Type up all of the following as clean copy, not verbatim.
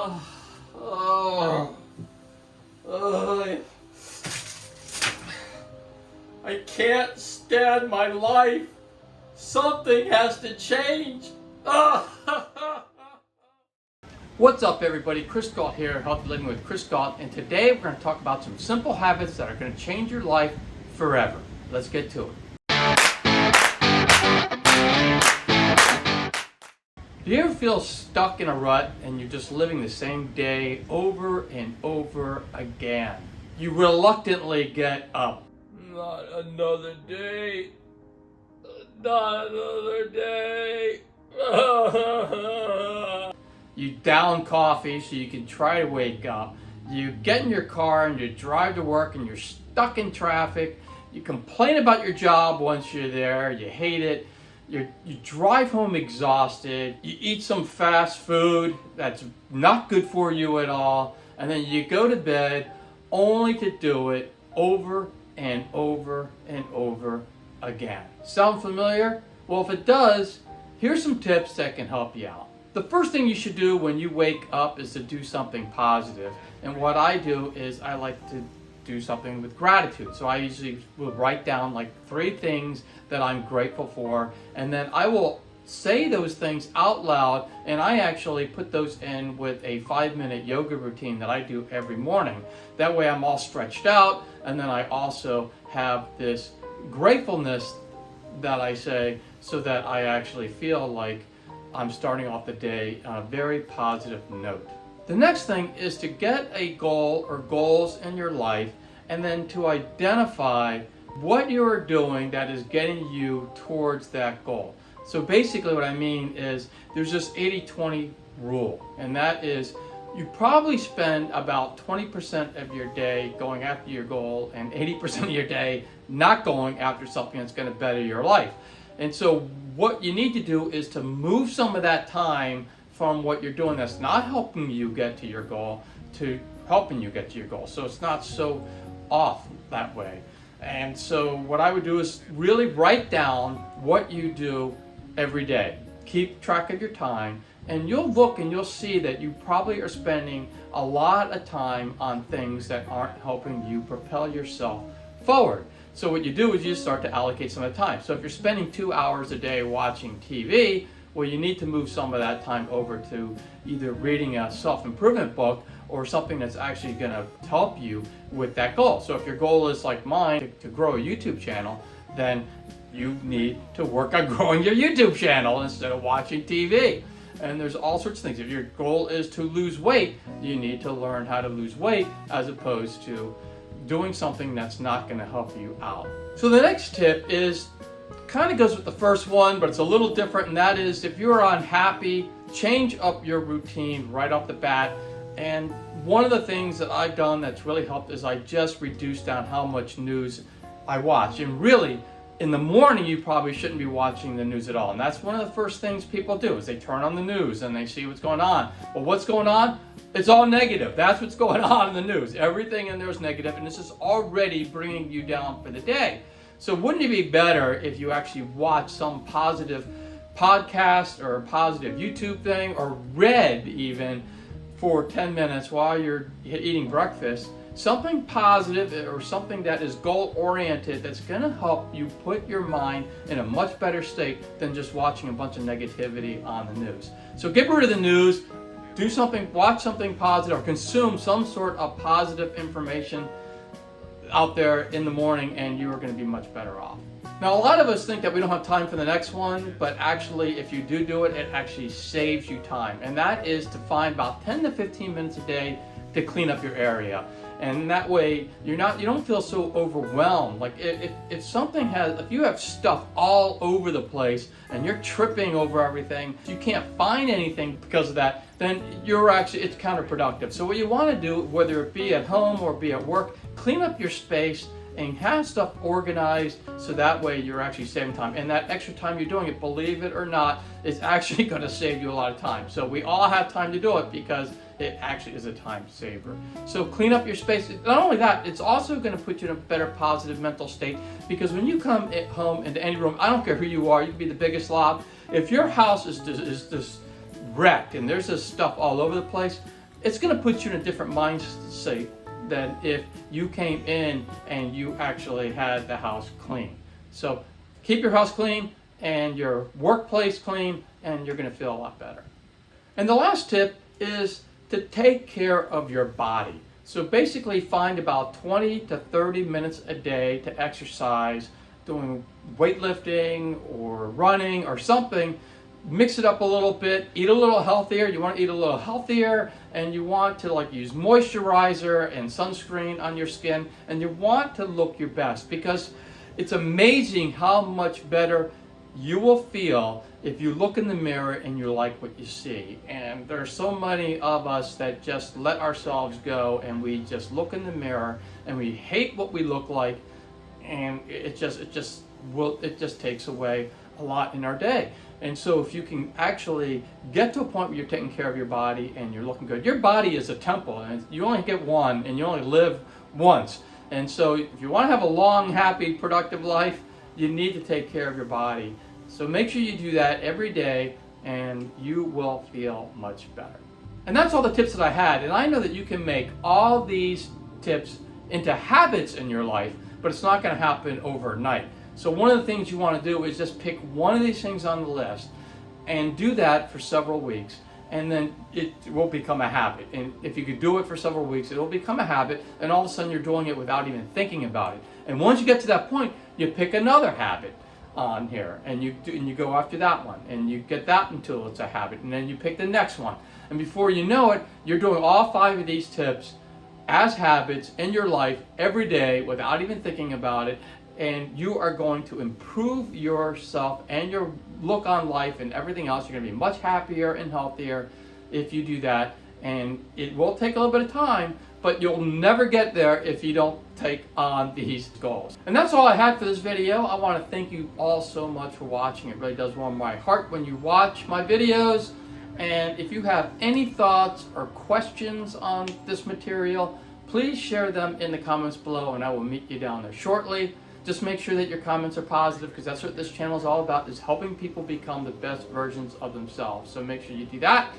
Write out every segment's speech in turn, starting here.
Oh, oh, oh. I can't stand my life. Something has to change. What's up, everybody? Chris Gault here, Healthy Living with Chris Gault, and today we're going to talk about some simple habits that are going to change your life forever. Let's get to it. Do you ever feel stuck in a rut and you're just living the same day over and over again? You reluctantly get up. Not another day. Not another day. You down coffee so you can try to wake up. You get in your car and you drive to work and you're stuck in traffic. You complain about your job once you're there. You hate it. You drive home exhausted. You eat some fast food that's not good for you at all. And then you go to bed only to do it over and over and over again. Sound familiar? Well, if it does, here's some tips that can help you out. The first thing you should do when you wake up is to do something positive. And what I do is I like to do something with gratitude. So I usually will write down like 3 things that I'm grateful for, and then I will say those things out loud, and I actually put those in with a 5-minute yoga routine that I do every morning. That way I'm all stretched out, and then I also have this gratefulness that I say so that I actually feel like I'm starting off the day on a very positive note. The next thing is to get a goal or goals in your life, and then to identify what you are doing that is getting you towards that goal. So basically what I mean is there's this 80-20 rule, and that is you probably spend about 20% of your day going after your goal and 80% of your day not going after something that's going to better your life. And so what you need to do is to move some of that time from what you're doing that's not helping you get to your goal to helping you get to your goal. So it's not so off that way. And so what I would do is really write down what you do every day. Keep track of your time, and you'll look and you'll see that you probably are spending a lot of time on things that aren't helping you propel yourself forward. So what you do is you start to allocate some of the time. So if you're spending 2 hours a day watching TV, well, you need to move some of that time over to either reading a self-improvement book or something that's actually going to help you with that goal. So if your goal is like mine, to grow a YouTube channel, then you need to work on growing your YouTube channel instead of watching TV. And there's all sorts of things. If your goal is to lose weight, you need to learn how to lose weight as opposed to doing something that's not going to help you out. So the next tip is kind of goes with the first one, but it's a little different, and that is if you're unhappy, change up your routine right off the bat. And one of the things that I've done that's really helped is I just reduced down how much news I watch. And really, in the morning, you probably shouldn't be watching the news at all. And that's one of the first things people do is they turn on the news and they see what's going on. Well, what's going on? It's all negative. That's what's going on in the news. Everything in there is negative, and this is already bringing you down for the day. So wouldn't it be better if you actually watch some positive podcast or a positive YouTube thing, or read even for 10 minutes while you're eating breakfast, something positive or something that is goal-oriented that's going to help you put your mind in a much better state than just watching a bunch of negativity on the news. So get rid of the news, do something, watch something positive, or consume some sort of positive information out there in the morning, and you are going to be much better off. Now, a lot of us think that we don't have time for the next one, but actually, if you do it, it actually saves you time. And that is to find about 10 to 15 minutes a day to clean up your area. And that way, you don't feel so overwhelmed. Like if you have stuff all over the place and you're tripping over everything, you can't find anything because of that, then it's counterproductive. So what you want to do, whether it be at home or be at work, clean up your space and have stuff organized so that way you're actually saving time. And that extra time you're doing it, believe it or not, is actually going to save you a lot of time. So we all have time to do it because it actually is a time saver. So clean up your space. Not only that, it's also going to put you in a better positive mental state, because when you come at home into any room, I don't care who you are, you can be the biggest slob. If your house is just wrecked and there's this stuff all over the place, it's going to put you in a different mindset than if you came in and you actually had the house clean. So keep your house clean and your workplace clean, and you're going to feel a lot better. And the last tip is to take care of your body. So basically find about 20 to 30 minutes a day to exercise, doing weightlifting or running or something. Mix it up a little bit, eat a little healthier. You want to eat a little healthier, and you want to use moisturizer and sunscreen on your skin, and you want to look your best, because it's amazing how much better you will feel if you look in the mirror and you like what you see. And there are so many of us that just let ourselves go, and we just look in the mirror and we hate what we look like, and it just takes away a lot in our day. And so if you can actually get to a point where you're taking care of your body and you're looking good. Your body is a temple, and you only get one, and you only live once. And so if you want to have a long, happy, productive life, you need to take care of your body. So make sure you do that every day, and you will feel much better. And that's all the tips that I had. And I know that you can make all these tips into habits in your life, but it's not going to happen overnight. So one of the things you want to do is just pick one of these things on the list and do that for several weeks, and then it will become a habit. And if you could do it for several weeks, it will become a habit, and all of a sudden you're doing it without even thinking about it. And once you get to that point, you pick another habit on here, and you go after that one, and you get that until it's a habit, and then you pick the next one. And before you know it, you're doing all 5 of these tips as habits in your life every day without even thinking about it. And you are going to improve yourself and your look on life and everything else. You're going to be much happier and healthier if you do that. And it will take a little bit of time, but you'll never get there if you don't take on these goals. And that's all I had for this video. I want to thank you all so much for watching. It really does warm my heart when you watch my videos. And if you have any thoughts or questions on this material, please share them in the comments below, and I will meet you down there shortly. Just make sure that your comments are positive, because that's what this channel is all about, is helping people become the best versions of themselves. So make sure you do that.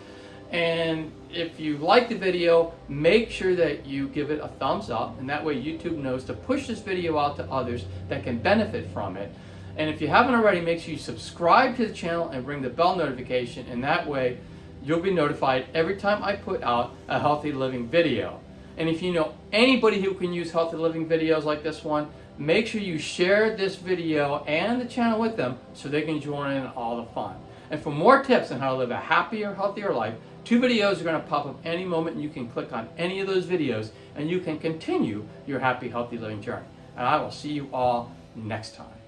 And if you like the video, make sure that you give it a thumbs up, and that way YouTube knows to push this video out to others that can benefit from it. And if you haven't already, make sure you subscribe to the channel and ring the bell notification, and that way you'll be notified every time I put out a healthy living video. And if you know anybody who can use healthy living videos like this one, make sure you share this video and the channel with them so they can join in all the fun. And for more tips on how to live a happier, healthier life, 2 videos are going to pop up any moment, and you can click on any of those videos and you can continue your happy, healthy living journey. And I will see you all next time.